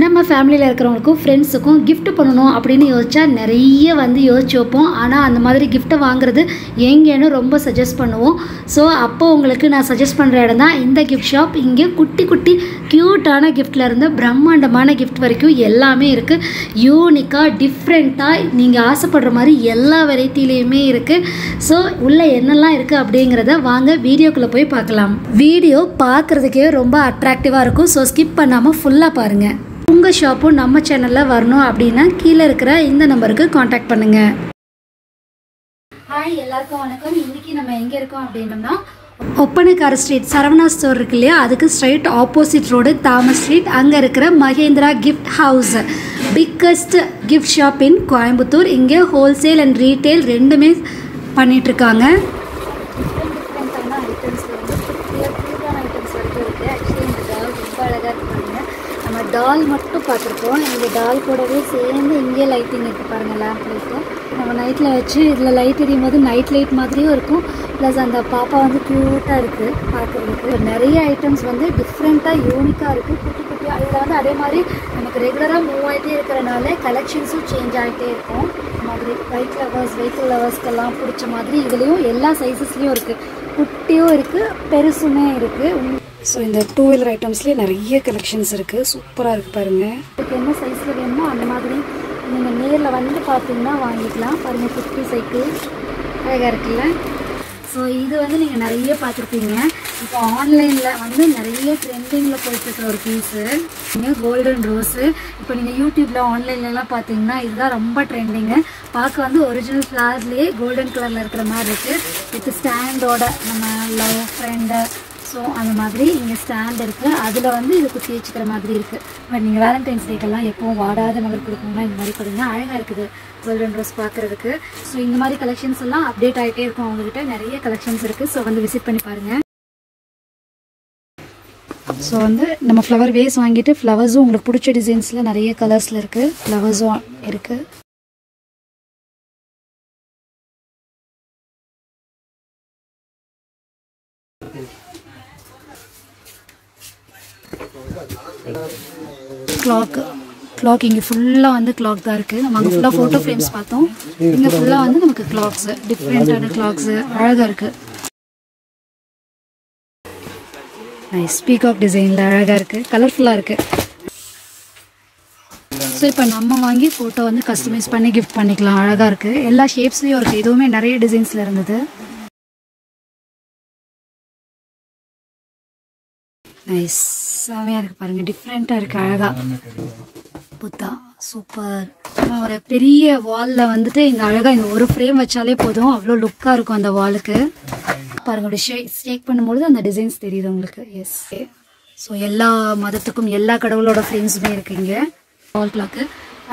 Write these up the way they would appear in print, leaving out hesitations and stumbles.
நம்ம ஃபேமிலியில் இருக்கிறவங்களுக்கும் ஃப்ரெண்ட்ஸுக்கும் கிஃப்ட் பண்ணணும் அப்படின்னு யோசிச்சா நிறைய வந்து யோசிச்சு வைப்போம். ஆனால் அந்த மாதிரி கிஃப்ட்டை வாங்குறது எங்கேன்னு ரொம்ப சஜஸ்ட் பண்ணுவோம். ஸோ அப்போ உங்களுக்கு நான் சஜஸ்ட் பண்ணுற இடம் தான் இந்த கிஃப்ட் ஷாப். இங்கே குட்டி குட்டி க்யூட்டான கிஃப்ட்லேருந்து பிரம்மாண்டமான கிஃப்ட் வரைக்கும் எல்லாமே இருக்குது. யூனிக்காக டிஃப்ரெண்ட்டாக நீங்கள் ஆசைப்படுற மாதிரி எல்லா வெரைட்டிலையுமே இருக்குது. ஸோ உள்ளே என்னெல்லாம் இருக்குது அப்படிங்கிறத வாங்க வீடியோக்குள்ளே போய் பார்க்கலாம். வீடியோ பார்க்குறதுக்கே ரொம்ப அட்ராக்டிவாக இருக்கும். ஸோ ஸ்கிப் பண்ணாமல் ஃபுல்லாக பாருங்கள். உங்கள் ஷாப்பும் நம்ம சேனலில் வரணும் அப்படின்னா கீழே இருக்கிற இந்த நம்பருக்கு காண்டாக்ட் பண்ணுங்கள். ஹாய், எல்லாருக்கும் வணக்கம். இன்றைக்கி நம்ம எங்கே இருக்கோம் அப்படின்னோம்னா ஒப்பனக்கார ஸ்ட்ரீட் சரவணா ஸ்டோர் இருக்கு இல்லையா, அதுக்கு straight opposite road Thomas street. அங்கே இருக்கிற Mahendra gift house, biggest gift shop in Coimbatore. இங்கே ஹோல்சேல் அண்ட் ரீட்டெயில் ரெண்டுமே பண்ணிகிட்ருக்காங்க. டிஃப்ரெண்ட்டான ஐட்டம்ஸ் வந்து க்யூட்டான ஐட்டம்ஸ் வரைக்கும் இருக்குது. ஆக்சுவலி இந்த டால் ரொம்ப அழகாக இருக்காங்க. நம்ம டால் மட்டும் பார்த்துருக்கோம். இந்த டால் கூடவே சேர்ந்து இங்கே லைட்டிங் இருக்குது பாருங்கள், லேம்ப் லைட்டு. நம்ம நைட்டில் வச்சு இதில் லைட் எரியும் போது நைட் லைட் மாதிரியும் இருக்கும். ப்ளஸ் அந்த பாப்பா வந்து க்யூட்டாக இருக்குது பார்க்குறதுக்கு. நிறைய ஐட்டம்ஸ் வந்து டிஃப்ரெண்ட்டாக யூனிக்காக இருக்குது, குட்டி குட்டியாக. இதில் வந்து அதே மாதிரி நமக்கு ரெகுலராக மூவ் ஆகிட்டே இருக்கிறனால கலெக்ஷன்ஸும் சேஞ்ச் ஆகிட்டே இருக்கும். மாதிரி வெஹிக்கிள் லவர்ஸ்க்கெல்லாம் பிடிச்ச மாதிரி இதுலேயும் எல்லா சைஸஸ்லேயும் இருக்குது. குட்டியும் இருக்குது, பெருசுமே இருக்குது. ஸோ இந்த டூ வீலர் ஐட்டம்ஸ்லேயே நிறைய கலெக்ஷன்ஸ் இருக்குது. சூப்பராக இருக்குது பாருங்கள். இதுக்கு என்ன சைஸில் வேணுமோ அந்த மாதிரி நீங்கள் நேரில் வந்து பார்த்தீங்கன்னா வாங்கிக்கலாம். பாருங்கள், குட்டி சைக்கிள் அழகாக இருக்குல்ல. ஸோ இது வந்து நீங்கள் நிறைய பார்த்துருப்பீங்க. இப்போ ஆன்லைனில் வந்து நிறைய ட்ரெண்டிங்கில் போயிட்டுருக்க ஒரு பீஸு கோல்டன் ரோஸு. இப்போ நீங்கள் யூடியூப்பில் ஆன்லைன்லலாம் பார்த்தீங்கன்னா இதுதான் ரொம்ப ட்ரெண்டிங்கு. பார்க்க வந்து ஒரிஜினல் ஃப்ளார்லேயே கோல்டன் கலரில் இருக்கிற மாதிரி இருக்குது. வித் ஸ்டாண்டோட நம்ம லவ் ஃப்ரெண்டு. ஸோ அந்த மாதிரி இங்கே ஸ்டாண்ட் இருக்குது. அதில் வந்து இது குத்தி வச்சுக்கிற மாதிரி இருக்குது. பட் நீங்கள் வேலண்டைன்ஸ் டேக்கெல்லாம் எப்போவும் வாடாத மலர் கொடுக்கணும்னா இந்த மாதிரி கொடுங்க. அழகாக இருக்குது கோல்டன் ரோஸ் பார்க்குறதுக்கு. ஸோ இந்த மாதிரி கலெக்ஷன்ஸ் எல்லாம் அப்டேட் ஆகிட்டே இருக்கும். அவங்ககிட்ட நிறைய கலெக்ஷன்ஸ் இருக்குது. ஸோ வந்து விசிட் பண்ணி பாருங்கள். ஸோ வந்து நம்ம ஃப்ளவர் வேஸ் வாங்கிட்டு ஃப்ளவர்ஸும் உங்களுக்கு பிடிச்ச டிசைன்ஸில் நிறைய கலர்ஸில் இருக்குது. ஃப்ளவர்ஸும் இருக்குது. கிளாக் இங்கே ஃபுல்லாக வந்து கிளாக் தான் இருக்குது. நம்ம அங்கே ஃபுல்லாக ஃபோட்டோ ஃப்ரேம்ஸ் பார்த்தோம். இங்கே ஃபுல்லாக வந்து நமக்கு கிளாக்ஸு, டிஃப்ரெண்ட்டான கிளாக்ஸு அழகாக இருக்குது. நைஸ் பீகாக் டிசைனில் அழகாக இருக்குது, கலர்ஃபுல்லாக இருக்குது. ஸோ இப்போ நம்ம வாங்கி ஃபோட்டோ வந்து கஸ்டமைஸ் பண்ணி கிஃப்ட் பண்ணிக்கலாம். அழகாக இருக்குது. எல்லா ஷேப்ஸ்லேயும் இருக்குது. இதுவுமே நிறைய டிசைன்ஸில் இருந்தது. நைஸ், செமையாக இருக்குது பாருங்கள். டிஃப்ரெண்ட்டாக இருக்குது, அழகாக புத்தா. சூப்பர். ஒரு பெரிய வாலில் வந்துட்டு இங்கே அழகாக இந்த ஒரு ஃப்ரேம் வச்சாலே போதும், அவ்வளோ லுக்காக இருக்கும் அந்த வாலுக்கு. பாருங்கள், அப்படி ஸ்டேக் பண்ணும்பொழுது அந்த டிசைன்ஸ் தெரியுது உங்களுக்கு. எஸ். ஸோ எல்லா மதத்துக்கும் எல்லா கடவுளோட ஃப்ரேம்ஸுமே இருக்குது இங்கே. Wall clock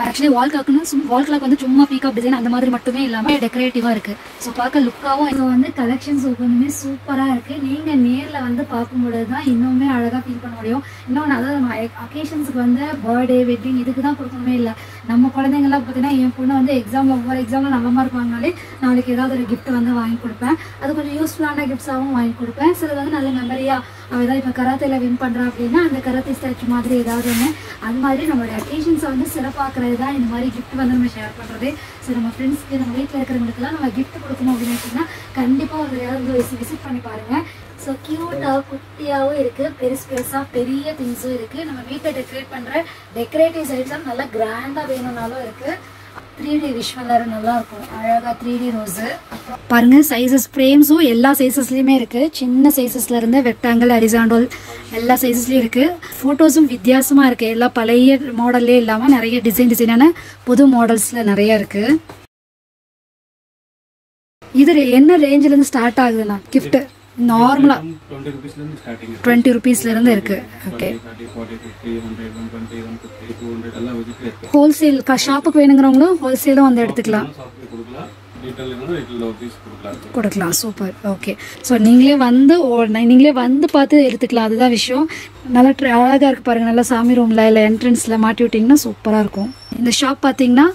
actually wall clock வந்து சும்மா பீகாக் டிசைன் அந்த மாதிரி மட்டுமே இல்லாமல் டெக்கரேட்டிவாக இருக்குது. ஸோ பார்க்க லுக்காகவும் இது வந்து கலெக்ஷன்ஸ் ஒவ்வொன்றுமே சூப்பராக இருக்குது. நீங்கள் நேரில் வந்து பார்க்கும்பொழுது தான் இன்னுமே அழகாக ஃபீல் பண்ண முடியும். இன்னொன்று அதாவது நம்ம அக்கேஷன்ஸுக்கு வந்து பர்த்டே வெட்டிங் இதுக்கு தான் கொடுக்கணுமே இல்லை. நம்ம குழந்தைங்கள்லாம் பார்த்தீங்கன்னா என் பொண்ணு வந்து ஒவ்வொரு எக்ஸாமில் நல்ல மார்க் வாங்கினாலே நாளைக்கு ஏதாவது ஒரு கிஃப்ட் வந்து வாங்கி கொடுப்பேன். அது கொஞ்சம் யூஸ்ஃபுல்லான கிஃப்ட்ஸாகவும் வாங்கி கொடுப்பேன். சிலது வந்து நல்ல மெமரியாக அவள் ஏதாவது இப்போ கராத்தையில் வின் பண்ணுறா அப்படின்னா அந்த கராத்தே ஸ்டாச்சு மாதிரி ஏதாவது ஒன்று. அது மாதிரி நம்மளுடைய அக்கேஷன்ஸை வந்து சிறப்பாக்குறது தான் இந்த மாதிரி கிஃப்ட் வந்து நம்ம ஷேர் பண்ணுறது. ஸோ நம்ம ஃப்ரெண்ட்ஸ்க்கு நம்ம வீட்டில் இருக்கிறவங்களுக்குலாம் நம்ம கிஃப்ட் கொடுக்கணும் அப்படின்னு சொன்னா கண்டிப்பாக ஒரு யாராவது விசிட் பண்ணி பாருங்கள். ஸோ க்யூட்டாக குட்டியாகவும் இருக்குது, பெருசாக பெரிய திங்ஸும் இருக்குது. நம்ம வீட்டை டெக்கரேட் பண்ணுற டெக்கரேட்டிவ் ஐட்டம் நல்லா கிராண்டாக வேணும்னாலும் இருக்குது. 3D விஷுவல் நல்லா இருக்கும், அழகாக 3D ரோஸு. பாருங்கள், சைஸஸ் ஃப்ரேம்ஸும் எல்லா சைஸஸ்லேயுமே இருக்குது. சின்ன சைஸஸ்ல இருந்து ரெக்டாங்கிள், ஹரிசாண்டல் எல்லா சைஸஸ்லேயும் இருக்குது. ஃபோட்டோஸும் வித்தியாசமாக இருக்குது. எல்லாம் பழைய மாடல்லே இல்லாமல் நிறைய டிசைனான புது மாடல்ஸில் நிறைய இருக்குது. இது என்ன ரேஞ்சிலேருந்து ஸ்டார்ட் ஆகுதுண்ணா கிஃப்ட்டு? நார்மலாக 20 rupeesலேருந்து இருக்குது. ஓகே, ஹோல்சேல் ஷாப்புக்கு வேணுங்கிறவங்களும் ஹோல்சேலும் வந்து எடுத்துக்கலாம், கொடுக்கலாம். சூப்பர். ஓகே, ஸோ நீங்களே வந்து பார்த்து எடுத்துக்கலாம். அதுதான் விஷயம். நல்லா அழகாக இருக்குது பாருங்கள். நல்லா சாமி ரூமில் இல்லை என்ட்ரன்ஸில் மாட்டி விட்டிங்கன்னா சூப்பராக இருக்கும். இந்த ஷாப் பார்த்தீங்கன்னா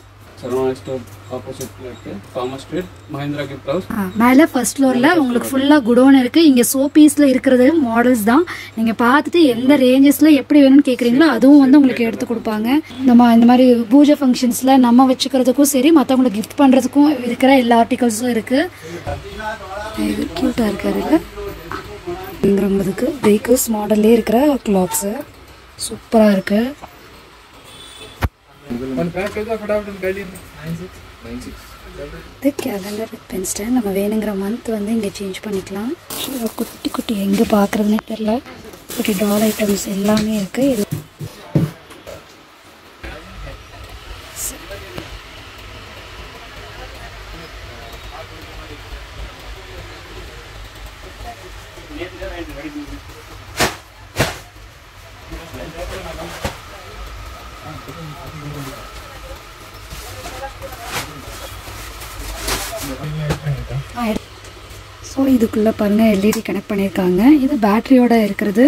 ஆப்போசிட் இருக்கு Thomas street Mahindra gift house. மேலே ஃபர்ஸ்ட் ஃப்ளோரில் உங்களுக்கு ஃபுல்லாக குடோன் இருக்குது. இங்கே சோப்பீஸில் இருக்கிறது மாடல்ஸ் தான். நீங்கள் பார்த்துட்டு எந்த ரேஞ்சஸில் எப்படி வேணும்னு கேட்குறீங்களோ அதுவும் வந்து உங்களுக்கு எடுத்து கொடுப்பாங்க. நம்ம இந்த மாதிரி பூஜை ஃபங்க்ஷன்ஸில் நம்ம வச்சுக்கிறதுக்கும் சரி, மற்றவங்களுக்கு கிஃப்ட் பண்ணுறதுக்கும் இருக்கிற எல்லா ஆர்டிகல்ஸும் இருக்குது. இது க்யூட்டாக இருக்காது இல்லை அப்படிங்கிறவங்களுக்கு வெஹிக்கிள்ஸ் மாடல்லே இருக்கிற கிளாத்ஸு சூப்பராக இருக்குது. இது கேலண்டர் வித் பென் ஸ்டாண்ட். நம்ம வேணுங்கிற மந்த் வந்து இங்கே சேஞ்ச் பண்ணிக்கலாம். குட்டி குட்டி எங்கே பார்க்குறதுனே தெரில, குட்டி டால் ஐட்டம்ஸ் எல்லாமே இருக்குது. இது ஸோ இதுக்குள்ளே பாருங்கள் எல்இடி கனெக்ட் பண்ணியிருக்காங்க. இது பேட்ரியோட இருக்கிறது.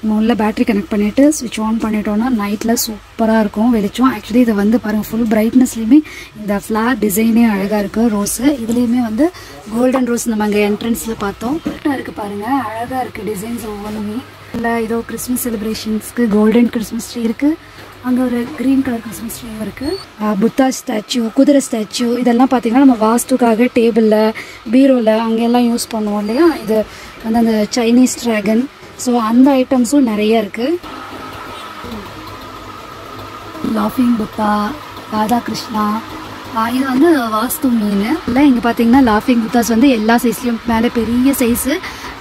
நம்ம உள்ள பேட்ரி கனெக்ட் பண்ணிவிட்டு ஸ்விட்ச் ஆன் பண்ணிட்டோன்னா நைட்டில் சூப்பராக இருக்கும் வெளிச்சம். ஆக்சுவலி இதை வந்து பாருங்கள் ஃபுல் பிரைட்னஸ்லேயுமே இந்த ஃப்ளார் டிசைனே அழகாக இருக்குது. ரோஸு இதுலேயுமே வந்து கோல்டன் ரோஸ் நம்ம அங்கே என்ட்ரன்ஸில் பார்த்தோம். கரெக்டாக இருக்குது பாருங்கள், அழகாக இருக்குது டிசைன்ஸ் ஒவ்வொன்றுமே. இல்லை ஏதோ கிறிஸ்மஸ் செலிப்ரேஷன்ஸ்க்கு கோல்டன் கிறிஸ்மஸ் ட்ரீ இருக்குது. அங்கே ஒரு க்ரீன் கலர் கிறிஸ்மஸ் ட்ரீ இருக்குது. புத்தா ஸ்டாச்சு, குதிரை ஸ்டாச்சு இதெல்லாம் பார்த்திங்கன்னா நம்ம வாஸ்துக்காக டேபிளில் பீரோவில் அங்கெல்லாம் யூஸ் பண்ணுவோம் இல்லையா. இது வந்து அந்த சைனீஸ் ட்ராகன். ஸோ அந்த ஐட்டம்ஸும் நிறைய இருக்குது. லாஃபிங் புத்தா, ராதா கிருஷ்ணா, இது வந்து வாஸ்து மீன் இல்லை. இங்கே பார்த்தீங்கன்னா லாஃபிங் புத்தாஸ் வந்து எல்லா சைஸ்லேயும் மேலே பெரிய சைஸு.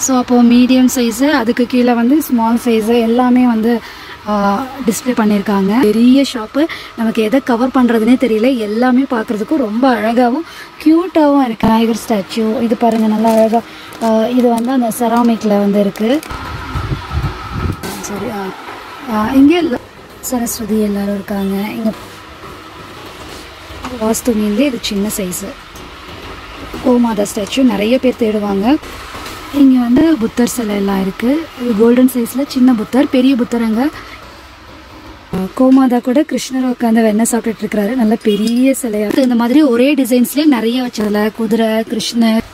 ஸோ அப்போது மீடியம் சைஸு, அதுக்கு கீழே வந்து ஸ்மால் சைஸு எல்லாமே வந்து டிஸ்பிளே பண்ணியிருக்காங்க. பெரிய ஷாப்பு. நமக்கு எதை கவர் பண்ணுறதுனே தெரியல. எல்லாமே பார்க்குறதுக்கும் ரொம்ப அழகாகவும் க்யூட்டாகவும் இருக்குது. நாயகர் ஸ்டாச்சு இது பாருங்கள் நல்லா அழகாக. இது வந்து அந்த செராமிக்கில் வந்து இருக்குது. சரி, இங்கே சரஸ்வதி எல்லோரும் இருக்காங்க. இங்கே வாஸ்து மீன்லேயே இது சின்ன சைஸு. கோமாதா ஸ்டாச்சு நிறைய பேர் தேடுவாங்க. இங்கே வந்து புத்தர் சிலை எல்லாம் இருக்குது. இது கோல்டன் சைஸில் சின்ன புத்தர், பெரிய புத்தர். அங்கே கோமாதா கூட கிருஷ்ணர் உட்காந்து வெண்ணெய் சாப்பிட்டுட்டு இருக்கிறாரு. நல்ல பெரிய சிலையாக இந்த மாதிரி ஒரே டிசைன்ஸ்லேயே நிறைய வச்சதில்ல. குதிரை, கிருஷ்ணர்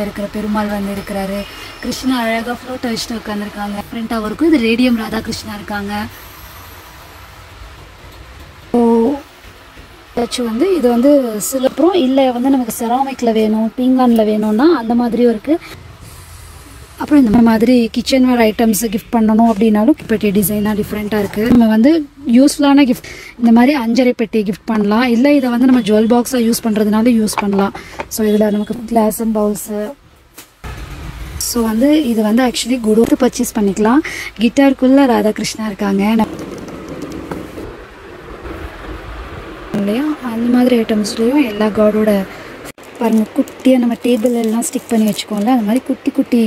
இருக்கிற பெருமாள் வந்து இருக்கிறாரு. கிருஷ்ணா அழகாக ஃப்ளோட்டை வச்சுட்டு உட்காந்துருக்காங்க. ஃப்ரெண்டாக இருக்கும். இது ரேடியம் ராதா கிருஷ்ணா இருக்காங்க. வந்து இது வந்து சிலப்புறம் இல்லை வந்து நமக்கு செராமிக்கில் வேணும், பீங்கானில் வேணும்னா அந்த மாதிரியும் இருக்குது. அப்புறம் இந்த மாதிரி கிச்சன் வேர் ஐட்டம்ஸ் கிஃப்ட் பண்ணணும் அப்படின்னாலும் பெட்டி டிசைனாக டிஃப்ரெண்ட்டாக இருக்குது. நம்ம வந்து யூஸ்ஃபுல்லான கிஃப்ட் இந்த மாதிரி அஞ்சரை பெட்டி கிஃப்ட் பண்ணலாம். இல்லை இதை வந்து நம்ம ஜுவல் பாக்ஸாக யூஸ் பண்ணுறதுனால யூஸ் பண்ணலாம். ஸோ இதில் நமக்கு கிளாஸ் அண்ட் பவுல்ஸு. ஸோ வந்து இது வந்து ஆக்சுவலி குடோக்கு பர்ச்சேஸ் பண்ணிக்கலாம். கிட்டாருக்குள்ளே ராதாகிருஷ்ணா இருக்காங்க இல்லையா. அந்த மாதிரி ஐட்டம்ஸ்லேயும் எல்லா காடோட பாருங்கள் குட்டியாக நம்ம டேபிள் எல்லாம் ஸ்டிக் பண்ணி வச்சுக்கோங்களேன். அந்த மாதிரி குட்டி குட்டி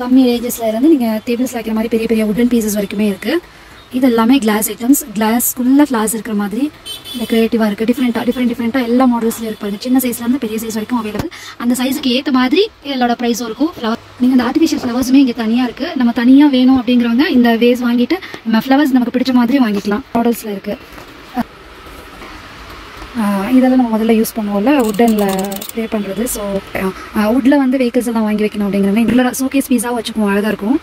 கம்மி ரேஞ்சஸில் இருந்து நீங்கள் டேபிள்ஸ் வைக்கிற மாதிரி பெரிய பெரிய உட்டன் பீசஸ் வரைக்குமே இருக்குது. இது எல்லாமே கிளாஸ் ஐட்டம்ஸ். கிளாஸ்க்குள்ளே ஃப்ளாஸ் இருக்கிற மாதிரி டெக்கரேட்டிவாக இருக்குது. டிஃப்ரெண்ட்டாக எல்லா மாடல்ஸ்லையும் இருப்பாங்க. சின்ன சைஸ்லேருந்து பெரிய சைஸ் வரைக்கும் அவைலபிள். அந்த சைஸுக்கு ஏற்ற மாதிரி எல்லாரோட ப்ரைஸும் இருக்கும். ஃப்ளவர் நீங்கள் இந்த ஆர்டிஃபிஷியல் ஃப்ளவர்ஸுமே இங்கே தனியாக இருக்குது. நம்ம தனியாக வேணும் அப்படிங்கிறவங்க இந்த வேஸ் வாங்கிட்டு நம்ம ஃப்ளவர்ஸ் நமக்கு பிடிச்ச மாதிரி வாங்கிக்கலாம். மாடல்ஸில் இருக்குது. இதெல்லாம் நம்ம முதல்ல யூஸ் பண்ணுவோம்ல உட்டனில் ப்ளே பண்ணுறது. ஸோ உட்டில் வந்து வெஹிக்கிள்ஸ் எல்லாம் வாங்கி வைக்கணும் அப்படிங்கிறவங்க இதில் ஷோகேஸ் பீஸாக வச்சுக்குவோம். அழகாக இருக்கும்.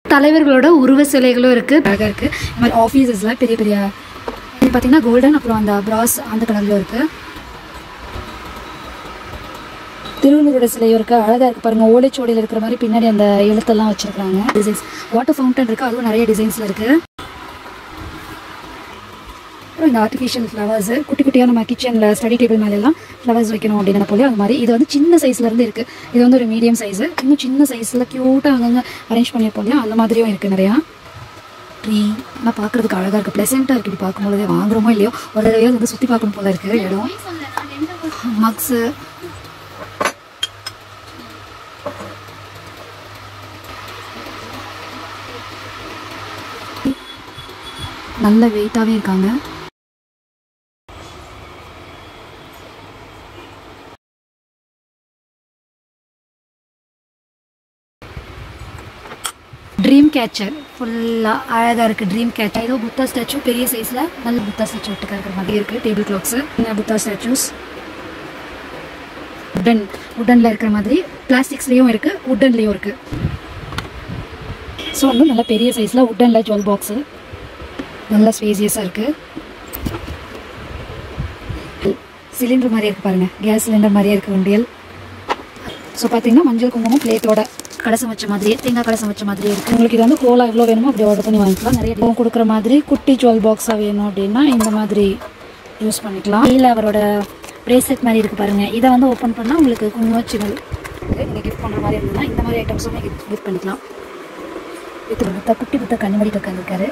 தலைவர்களோட உருவ சிலைகளும் இருக்குது. அழகாக இருக்குது. இந்த மாதிரி ஆஃபீஸஸில் பெரிய பெரிய பார்த்தீங்கன்னா கோல்டன், அப்புறம் அந்த பிராஸ் அந்த கலரில் இருக்குது. திருவள்ளுவரோட சிலையும் இருக்குது. அழகாக இருக்குது பாருங்கள். ஓலைச்சோடியில் இருக்கிற மாதிரி பின்னாடி அந்த எழுத்தெல்லாம் வச்சுருக்காங்க. டிசைன்ஸ் வாட்டர் ஃபவுண்டன் இருக்குது. அதுவும் நிறைய டிசைன்ஸில் இருக்குது. அப்புறம் இந்த ஆர்டிஃபிஷியல் ஃப்ளவர்ஸு குட்டி குட்டியாக நம்ம கிச்சனில் ஸ்டடி டேபிள் மேலெல்லாம் ஃப்ளவர்ஸ் வைக்கணும் அப்படின்னு போல அது மாதிரி. இது வந்து சின்ன சைஸ்லேருந்து இருக்குது. இது வந்து ஒரு மீடியம் சைஸு. இன்னும் சின்ன சைஸில் க்யூட்டாக அங்கங்கே அரேஞ்ச் பண்ணியிருப்போம் இல்லையா, அந்த மாதிரியும் இருக்குது நிறையா. ட்ரீ எல்லாம் பார்க்குறதுக்கு அழகாக இருக்குது. ப்ளசண்ட்டாக இருக்குது. இப்படி பார்க்கும்போதே வாங்குறோமோ இல்லையோ ஒரு தடவையாக வந்து சுற்றி பார்க்கணும் போல இருக்குது இடம். மக்ஸு நல்ல வெயிட்டாகவே இருக்காங்க. ட்ரீம் கேச்சர் ஃபுல்லாக அழகாக இருக்குது. ட்ரீம் கேச்சர் ஏதோ புத்தா ஸ்டாச்சு பெரிய சைஸில் நல்ல புத்தா ஸ்டாச்சு விட்டுக்க இருக்கிற மாதிரி இருக்குது. டேபிள் கிளாக்ஸு புத்தா ஸ்டாச்சூஸ் உட்டனில் இருக்கிற மாதிரி பிளாஸ்டிக்ஸ்லேயும் இருக்குது, உட்டன்லேயும் இருக்குது. ஸோ வந்து நல்ல பெரிய சைஸில் உட்டனில் ஜுவல் பாக்ஸு நல்லா ஸ்பேசியஸாக இருக்குது. சிலிண்டர் மாதிரியே இருக்குது பாருங்கள், கேஸ் சிலிண்டர் மாதிரியே இருக்குது உண்டியல். ஸோ பார்த்தீங்கன்னா மஞ்சள் குங்குமம் பிளேட்டோட கலசம் வச்ச மாதிரியே, தேங்காய் கலசம் வச்ச மாதிரியே இருக்குது. உங்களுக்கு இது வந்து ஹோலாக எவ்வளோ வேணுமோ அப்படி ஆர்டர் பண்ணி வாங்கிக்கலாம். நிறைய டிஸ்கவுண்ட் கொடுக்குற மாதிரி குட்டி ஜுவல் பாக்ஸாக வேணும் அப்படின்னா இந்த மாதிரி யூஸ் பண்ணிக்கலாம். இல்லை அவரோட பிரேஸ்லெட் மாதிரி இருக்குது பாருங்கள், இதை வந்து ஓப்பன் பண்ணால் உங்களுக்கு குங்குமச்சிகள் நீங்கள் கிஃப்ட் பண்ணுற மாதிரி இருந்ததுன்னா இந்த மாதிரி ஐட்டம்ஸும் நீங்கள் கிஃப்ட் பண்ணிக்கலாம். புத்தா குட்டி புத்தா கண்ணாடி உட்காந்துருக்காரு.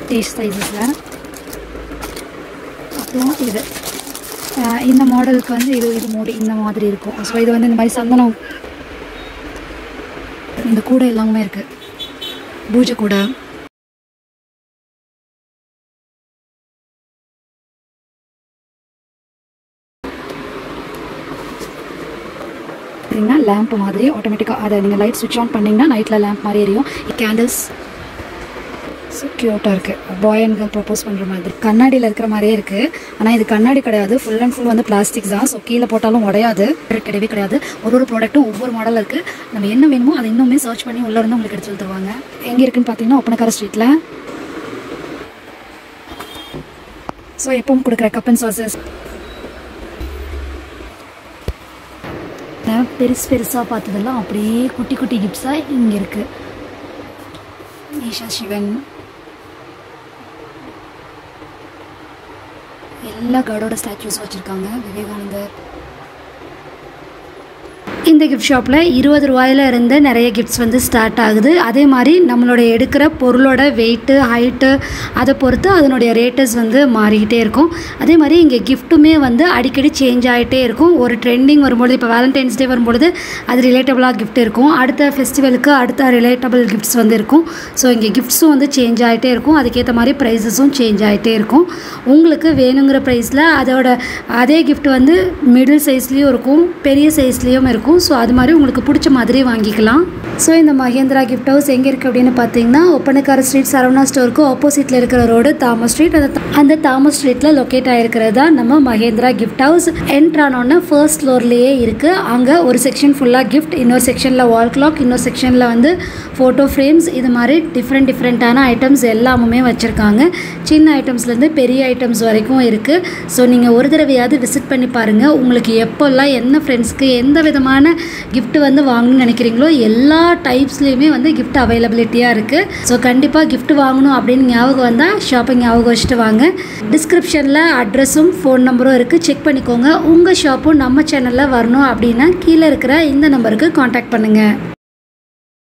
டேஸ்ட் சைஸஸில் அப்புறம் இது இந்த மாடலுக்கு வந்து இது மூடி இந்த மாதிரி இருக்கும். ஸோ இது வந்து இந்த மாதிரி சந்தனம் இந்த கூடை எல்லாமே இருக்குது, பூஜை கூடை. பார்த்தீங்கன்னா லேம்ப் மாதிரி ஆட்டோமேட்டிக்காக அதை நீங்கள் லைட் ஸ்விட்ச் ஆன் பண்ணிங்கன்னா நைட்டில் லேம்ப் மாதிரி எரியும். கேண்டில்ஸ் ஸோ க்யூட்டாக இருக்குது. பாய் அண்ட் கேர்ள் ப்ரப்போஸ் பண்ணுற மாதிரி கண்ணாடியில் இருக்கிற மாதிரியே இருக்குது. ஆனால் இது கண்ணாடி கிடையாது, ஃபுல் அண்ட் ஃபுல் வந்து பிளாஸ்டிக்ஸ் தான். ஸோ கீழே போட்டாலும் உடையாது, கிடையவே கிடையாது. ஒரு ப்ராடக்ட்டும் ஒவ்வொரு மாடல் இருக்குது. நம்ம என்ன வேணுமோ அதை இன்னுமே சர்ச் பண்ணி உள்ளே இருந்து உங்களுக்கு எடுத்து தருவாங்க. எங்கே இருக்குன்னு பார்த்தீங்கன்னா ஒப்பனக்கார ஸ்ட்ரீட்டில். ஸோ எப்பவும் கொடுக்குற கப் அண்ட் சாசஸ் பெருசாக பார்த்ததெல்லாம் அப்படியே குட்டி குட்டி கிஃப்ட்ஸாக இங்கே இருக்குது. ஈஷா சிவன் எல்லா காடோட ஸ்டாச்சூஸ் வச்சுருக்காங்க. விவேகானந்தர். இந்த கிஃப்ட் ஷாப்பில் 20 ரூபாயில இருந்து நிறைய கிஃப்ட்ஸ் வந்து ஸ்டார்ட் ஆகுது. அதே மாதிரி நம்மளோட எடுக்கிற பொருளோட வெயிட்டு ஹைட்டு அதை பொறுத்து அதனுடைய ரேட்டஸ் வந்து மாறிக்கிட்டே இருக்கும். அதே மாதிரி இங்கே கிஃப்ட்டுமே வந்து அடிக்கடி சேஞ்ச் ஆகிட்டே இருக்கும். ஒரு ட்ரெண்டிங் வரும்பொழுது இப்போ வேலண்டைன்ஸ் டே வரும்பொழுது அது ரிலேட்டபுளாக கிஃப்ட் இருக்கும், அடுத்த ஃபெஸ்டிவலுக்கு அடுத்த ரிலேட்டபிள் கிஃப்ட்ஸ் வந்து இருக்கும். ஸோ இங்கே கிஃப்ட்ஸும் வந்து சேஞ்ச் ஆகிட்டே இருக்கும், அதுக்கேற்ற மாதிரி ப்ரைஸஸும் சேஞ்ச் ஆகிட்டே இருக்கும். உங்களுக்கு வேணுங்கிற ப்ரைஸில் அதே கிஃப்ட் வந்து மிடில் சைஸ்லேயும் இருக்கும், பெரிய சைஸ்லேயும் இருக்கும். ஸோ அது மாதிரி உங்களுக்கு பிடிச்ச மாதிரி வாங்கிக்கலாம். ஸோ இந்த மகேந்திரா கிஃப்ட் ஹவுஸ் எங்கே இருக்குது அப்படின்னு பார்த்தீங்கன்னா ஒப்பனக்கார ஸ்ட்ரீட் சரவணா ஸ்டோருக்கு ஆப்போசிட்டில் இருக்கிற ரோடு தாமஸ் ஸ்ட்ரீட். அந்த தாமஸ் ஸ்ட்ரீட்டில் லொக்கேட் ஆகிருக்கிறது தான் நம்ம மகேந்திரா கிஃப்ட் ஹவுஸ். என்ட்ரானோன்னு ஃபர்ஸ்ட் ஃப்ளோர்லேயே இருக்குது. அங்கே ஒரு செக்ஷன் ஃபுல்லாக கிஃப்ட், இன்னொரு செக்ஷனில் வால் கிளாக், இன்னொரு செக்ஷனில் வந்து ஃபோட்டோ ஃப்ரேம்ஸ், இது மாதிரி டிஃப்ரெண்ட்டான ஐட்டம்ஸ் எல்லாமுமே வச்சுருக்காங்க. சின்ன ஐட்டம்ஸ்லேருந்து பெரிய ஐட்டம்ஸ் வரைக்கும் இருக்குது. ஸோ நீங்கள் ஒரு தடவையாவது விசிட் பண்ணி பாருங்கள். உங்களுக்கு எப்போல்லாம் என்ன ஃப்ரெண்ட்ஸ்க்கு எந்த விதமான கிஃப்ட் வந்து வாங்கணும்னு நினைக்கிறீங்களோ எல்லா டைப்ஸ்லேயுமே வந்து கிஃப்ட் அவைலபிலிட்டியாக இருக்குது. ஸோ கண்டிப்பாக கிஃப்ட் வாங்கணும் அப்படின்னு ஞாபகம் வந்தால் ஷாப்பிங் ஞாபகம் வச்சுட்டு வாங்க. டிஸ்கிரிப்ஷனில் அட்ரஸும் ஃபோன் நம்பரும் இருக்குது, செக் பண்ணிக்கோங்க. உங்கள் ஷாப்பும் நம்ம சேனலில் வரணும் அப்படின்னா கீழே இருக்கிற இந்த நம்பருக்கு காண்டாக்ட் பண்ணுங்கள்.